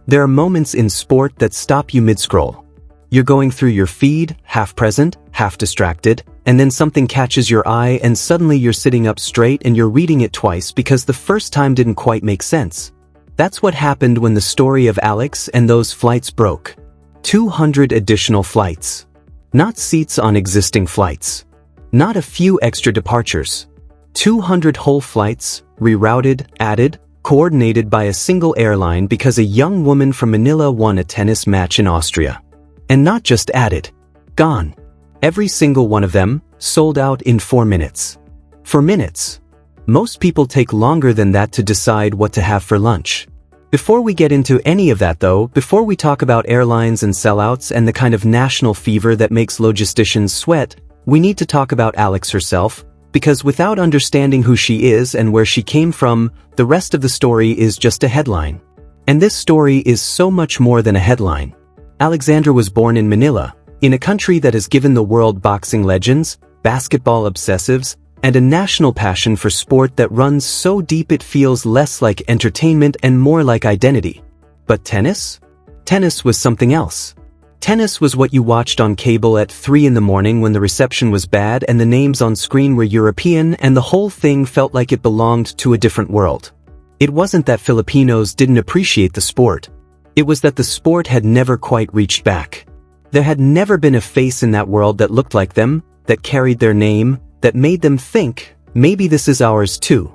There are moments in sport that stop you mid-scroll. You're going through your feed, half present, half distracted, and then something catches your eye and suddenly you're sitting up straight and you're reading it twice because the first time didn't quite make sense. That's what happened when the story of Alex and those flights broke. 200 additional flights. Not seats on existing flights. Not a few extra departures. 200 whole flights, rerouted, added, coordinated by a single airline because a young woman from Manila won a tennis match in Austria. And not just added. Gone. Every single one of them, sold out in 4 minutes. 4 minutes. Most people take longer than that to decide what to have for lunch. Before we get into any of that though, before we talk about airlines and sellouts and the kind of national fever that makes logisticians sweat, we need to talk about Alex herself, because without understanding who she is and where she came from, the rest of the story is just a headline. And this story is so much more than a headline. Alexandra was born in Manila, in a country that has given the world boxing legends, basketball obsessives, and a national passion for sport that runs so deep it feels less like entertainment and more like identity. But tennis? Tennis was something else. Tennis was what you watched on cable at 3 in the morning when the reception was bad and the names on screen were European and the whole thing felt like it belonged to a different world. It wasn't that Filipinos didn't appreciate the sport. It was that the sport had never quite reached back. There had never been a face in that world that looked like them, that carried their name, that made them think, maybe this is ours too.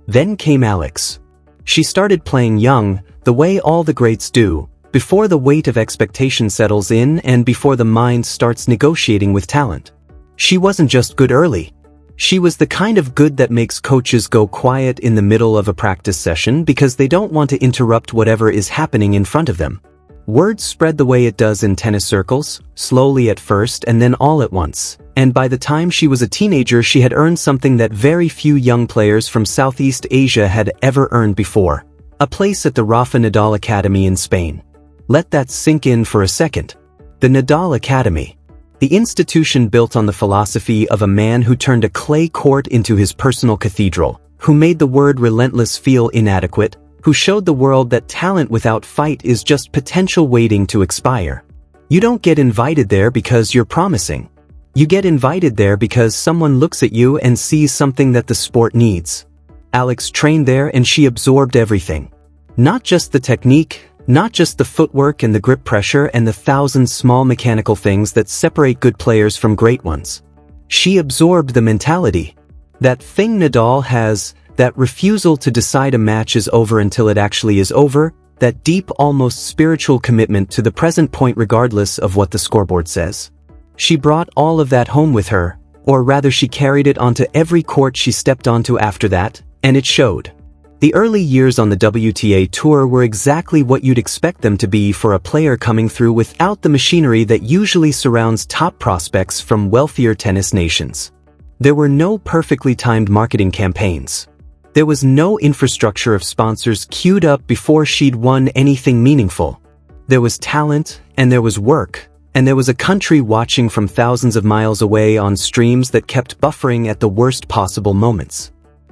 Then came Alex. She started playing young, the way all the greats do, before the weight of expectation settles in and before the mind starts negotiating with talent. She wasn't just good early. She was the kind of good that makes coaches go quiet in the middle of a practice session because they don't want to interrupt whatever is happening in front of them. Word spread the way it does in tennis circles, slowly at first and then all at once. And by the time she was a teenager, she had earned something that very few young players from Southeast Asia had ever earned before. A place at the Rafael Nadal Academy in Spain. Let that sink in for a second. The Nadal Academy. The institution built on the philosophy of a man who turned a clay court into his personal cathedral, who made the word relentless feel inadequate, who showed the world that talent without fight is just potential waiting to expire. You don't get invited there because you're promising. You get invited there because someone looks at you and sees something that the sport needs. Alex trained there and she absorbed everything. Not just the technique, not just the footwork and the grip pressure and the thousand small mechanical things that separate good players from great ones. She absorbed the mentality. That thing Nadal has, that refusal to decide a match is over until it actually is over, that deep, almost spiritual commitment to the present point regardless of what the scoreboard says. She brought all of that home with her, or rather she carried it onto every court she stepped onto after that, and it showed. The early years on the WTA Tour were exactly what you'd expect them to be for a player coming through without the machinery that usually surrounds top prospects from wealthier tennis nations. There were no perfectly timed marketing campaigns. There was no infrastructure of sponsors queued up before she'd won anything meaningful. There was talent, and there was work, and there was a country watching from thousands of miles away on streams that kept buffering at the worst possible moments.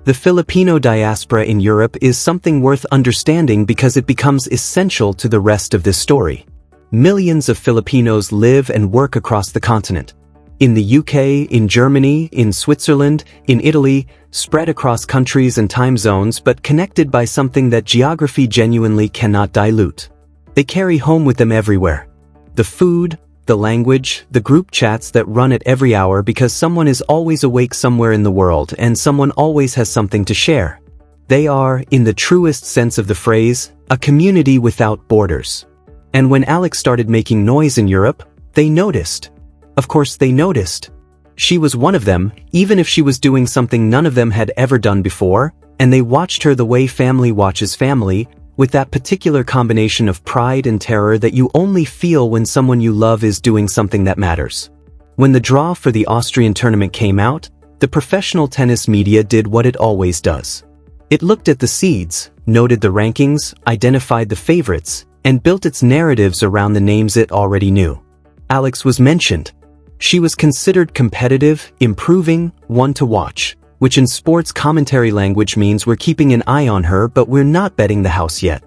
The Filipino diaspora in Europe is something worth understanding because it becomes essential to the rest of this story. Millions of Filipinos live and work across the continent. In the UK, in Germany, in Switzerland, in Italy, spread across countries and time zones but connected by something that geography genuinely cannot dilute. They carry home with them everywhere. The food, the language, the group chats that run at every hour because someone is always awake somewhere in the world and someone always has something to share. They are, in the truest sense of the phrase, a community without borders. And when Alex started making noise in Europe, they noticed. Of course they noticed. She was one of them, even if she was doing something none of them had ever done before, and they watched her the way family watches family, with that particular combination of pride and terror that you only feel when someone you love is doing something that matters. When the draw for the Austrian tournament came out, the professional tennis media did what it always does. It looked at the seeds, noted the rankings, identified the favorites, and built its narratives around the names it already knew. Alex was mentioned. She was considered competitive, improving, one to watch, which in sports commentary language means we're keeping an eye on her but we're not betting the house yet.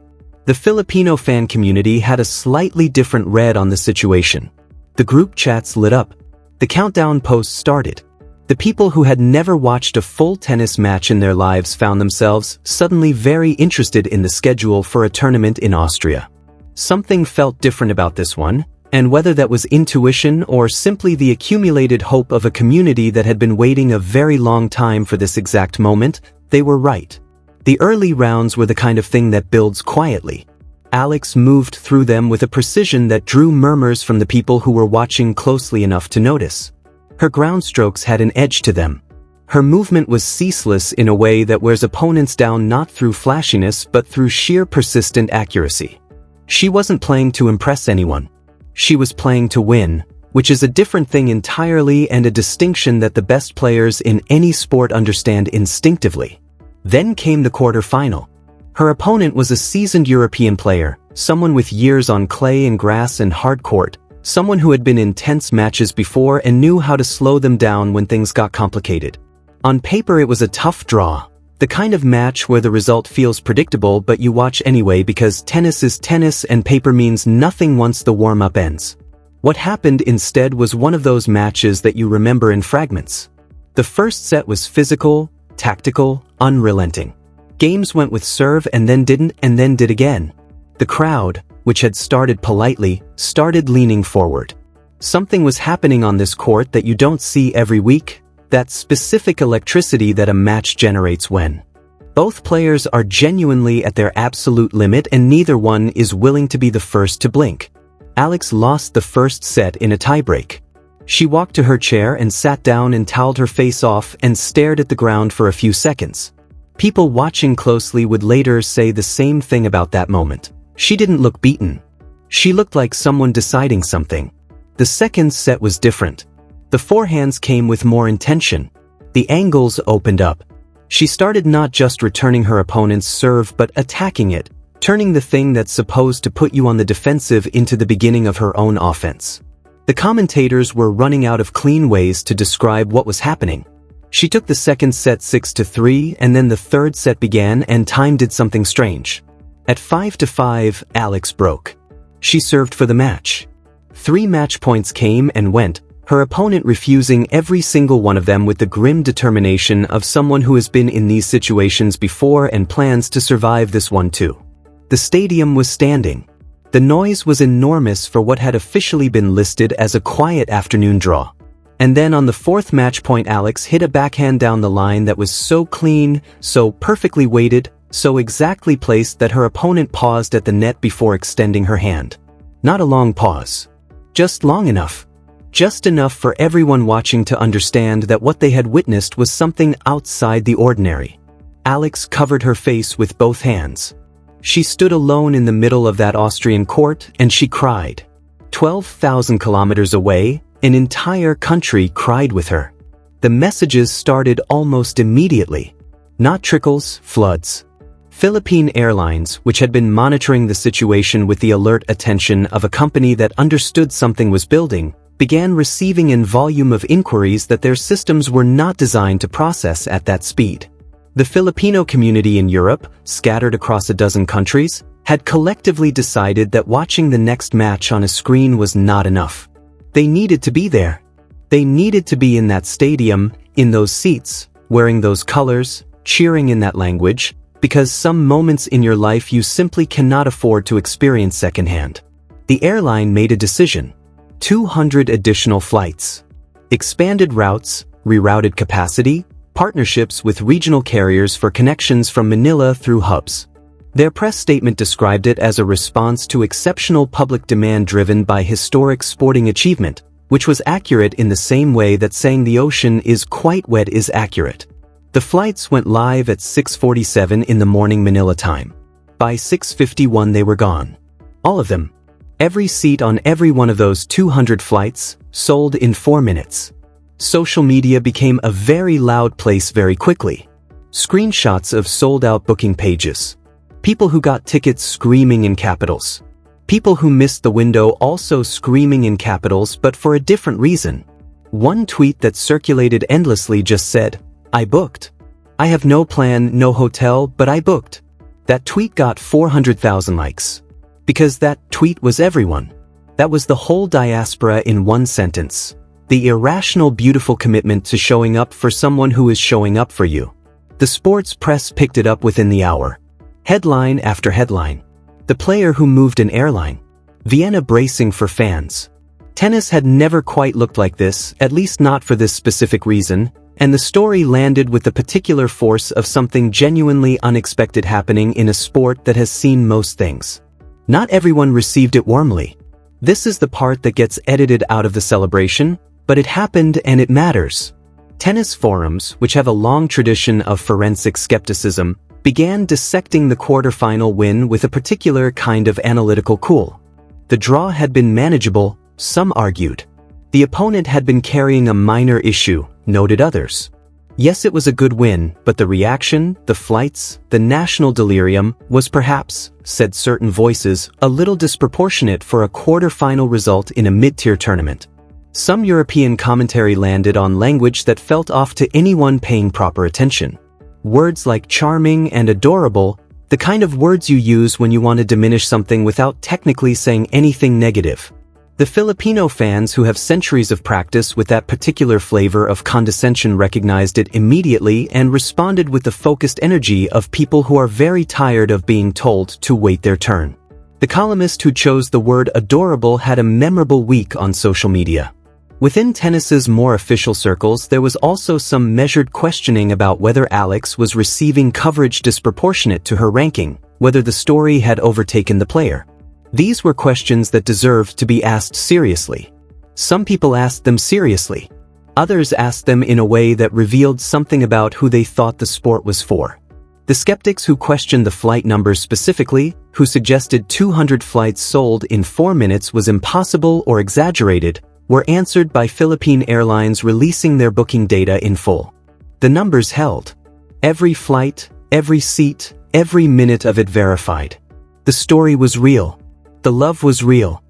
The Filipino fan community had a slightly different read on the situation. The group chats lit up. The countdown posts started. The people who had never watched a full tennis match in their lives found themselves suddenly very interested in the schedule for a tournament in Austria. Something felt different about this one, and whether that was intuition or simply the accumulated hope of a community that had been waiting a very long time for this exact moment, they were right. The early rounds were the kind of thing that builds quietly. Alex moved through them with a precision that drew murmurs from the people who were watching closely enough to notice. Her ground strokes had an edge to them. Her movement was ceaseless in a way that wears opponents down not through flashiness but through sheer persistent accuracy. She wasn't playing to impress anyone. She was playing to win, which is a different thing entirely and a distinction that the best players in any sport understand instinctively. Then came the quarter-final. Her opponent was a seasoned European player, someone with years on clay and grass and hard court, someone who had been in tense matches before and knew how to slow them down when things got complicated. On paper it was a tough draw, the kind of match where the result feels predictable but you watch anyway because tennis is tennis and paper means nothing once the warm-up ends. What happened instead was one of those matches that you remember in fragments. The first set was physical, tactical, unrelenting. Games went with serve and then didn't and then did again. The crowd, which had started politely, started leaning forward. Something was happening on this court that you don't see every week, that specific electricity that a match generates when both players are genuinely at their absolute limit and neither one is willing to be the first to blink. Alex lost the first set in a tiebreak. She walked to her chair and sat down and toweled her face off and stared at the ground for a few seconds. People watching closely would later say the same thing about that moment. She didn't look beaten. She looked like someone deciding something. The second set was different. The forehands came with more intention. The angles opened up. She started not just returning her opponent's serve but attacking it, turning the thing that's supposed to put you on the defensive into the beginning of her own offense. The commentators were running out of clean ways to describe what was happening. She took the second set 6-3 and then the third set began and time did something strange. At 5-5, Alex broke. She served for the match. 3 match points came and went, her opponent refusing every single one of them with the grim determination of someone who has been in these situations before and plans to survive this one too. The stadium was standing. The noise was enormous for what had officially been listed as a quiet afternoon draw. And then on the 4th match point Alex hit a backhand down the line that was so clean, so perfectly weighted, so exactly placed that her opponent paused at the net before extending her hand. Not a long pause. Just long enough. Just enough for everyone watching to understand that what they had witnessed was something outside the ordinary. Alex covered her face with both hands. She stood alone in the middle of that Austrian court and she cried. 12,000 kilometers away, an entire country cried with her. The messages started almost immediately. Not trickles, floods. Philippine Airlines, which had been monitoring the situation with the alert attention of a company that understood something was building, began receiving a volume of inquiries that their systems were not designed to process at that speed. The Filipino community in Europe, scattered across a dozen countries, had collectively decided that watching the next match on a screen was not enough. They needed to be there. They needed to be in that stadium, in those seats, wearing those colors, cheering in that language, because some moments in your life you simply cannot afford to experience secondhand. The airline made a decision. 200 additional flights. Expanded routes, rerouted capacity, partnerships with regional carriers for connections from Manila through hubs. Their press statement described it as a response to exceptional public demand driven by historic sporting achievement, which was accurate in the same way that saying the ocean is quite wet is accurate. The flights went live at 6:47 in the morning Manila time. By 6:51 they were gone. All of them. Every seat on every one of those 200 flights, sold in 4 minutes. Social media became a very loud place very quickly. Screenshots of sold-out booking pages. People who got tickets screaming in capitals. People who missed the window also screaming in capitals but for a different reason. One tweet that circulated endlessly just said, "I booked. I have no plan, no hotel, but I booked." That tweet got 400,000 likes. Because that tweet was everyone. That was the whole diaspora in one sentence. The irrational, beautiful commitment to showing up for someone who is showing up for you. The sports press picked it up within the hour. Headline after headline. The player who moved an airline. Vienna bracing for fans. Tennis had never quite looked like this, at least not for this specific reason, and the story landed with the particular force of something genuinely unexpected happening in a sport that has seen most things. Not everyone received it warmly. This is the part that gets edited out of the celebration, but it happened and it matters. Tennis forums, which have a long tradition of forensic skepticism, began dissecting the quarterfinal win with a particular kind of analytical cool. The draw had been manageable, some argued. The opponent had been carrying a minor issue, noted others. Yes, it was a good win, but the reaction, the flights, the national delirium, was perhaps, said certain voices, a little disproportionate for a quarter-final result in a mid-tier tournament. Some European commentary landed on language that felt off to anyone paying proper attention. Words like charming and adorable, the kind of words you use when you want to diminish something without technically saying anything negative. The Filipino fans who have centuries of practice with that particular flavor of condescension recognized it immediately and responded with the focused energy of people who are very tired of being told to wait their turn. The columnist who chose the word adorable had a memorable week on social media. Within tennis's more official circles, there was also some measured questioning about whether Alex was receiving coverage disproportionate to her ranking, whether the story had overtaken the player. These were questions that deserved to be asked seriously. Some people asked them seriously. Others asked them in a way that revealed something about who they thought the sport was for. The skeptics who questioned the flight numbers specifically, who suggested 200 flights sold in 4 minutes was impossible or exaggerated, were answered by Philippine Airlines releasing their booking data in full. The numbers held. Every flight, every seat, every minute of it verified. The story was real. The love was real.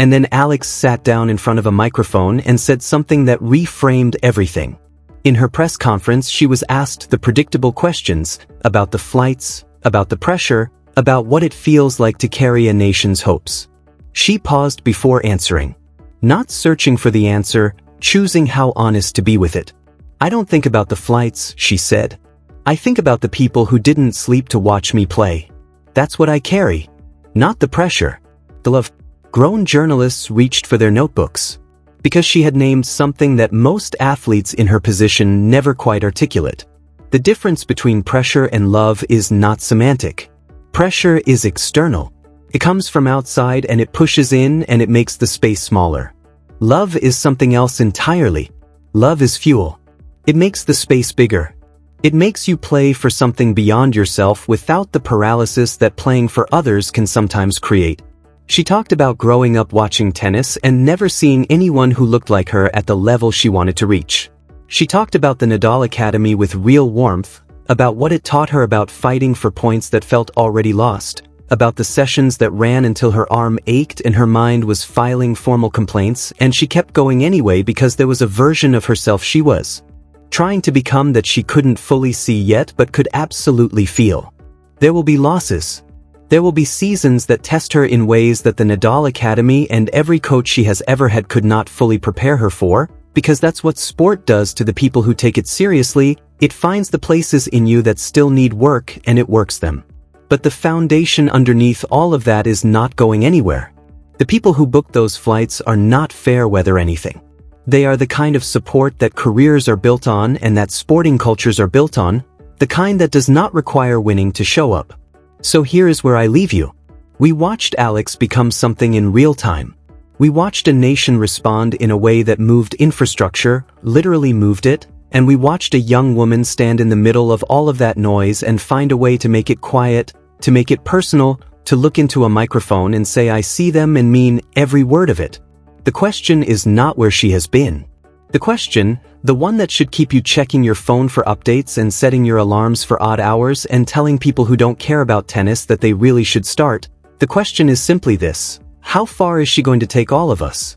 And then Alex sat down in front of a microphone and said something that reframed everything. In her press conference, she was asked the predictable questions about the flights, about the pressure, about what it feels like to carry a nation's hopes. She paused before answering. Not searching for the answer, choosing how honest to be with it. I don't think about the flights, she said. I think about the people who didn't sleep to watch me play. That's what I carry. Not the pressure. The love. Grown journalists reached for their notebooks. Because she had named something that most athletes in her position never quite articulate. The difference between pressure and love is not semantic. Pressure is external. It comes from outside and it pushes in and it makes the space smaller. Love is something else entirely. Love is fuel. It makes the space bigger. It makes you play for something beyond yourself without the paralysis that playing for others can sometimes create. She talked about growing up watching tennis and never seeing anyone who looked like her at the level she wanted to reach. She talked about the Nadal Academy with real warmth, about what it taught her about fighting for points that felt already lost, about the sessions that ran until her arm ached and her mind was filing formal complaints, and she kept going anyway because there was a version of herself she was trying to become that she couldn't fully see yet but could absolutely feel. There will be losses. There will be seasons that test her in ways that the Nadal Academy and every coach she has ever had could not fully prepare her for, because that's what sport does to the people who take it seriously. It finds the places in you that still need work and it works them. But the foundation underneath all of that is not going anywhere. The people who book those flights are not fair weather anything. They are the kind of support that careers are built on and that sporting cultures are built on, the kind that does not require winning to show up. So here is where I leave you. We watched Alex become something in real time. We watched a nation respond in a way that moved infrastructure, literally moved it, and we watched a young woman stand in the middle of all of that noise and find a way to make it quiet, to make it personal, to look into a microphone and say I see them and mean every word of it. The question is not where she has been. The question, the one that should keep you checking your phone for updates and setting your alarms for odd hours and telling people who don't care about tennis that they really should start, the question is simply this: how far is she going to take all of us?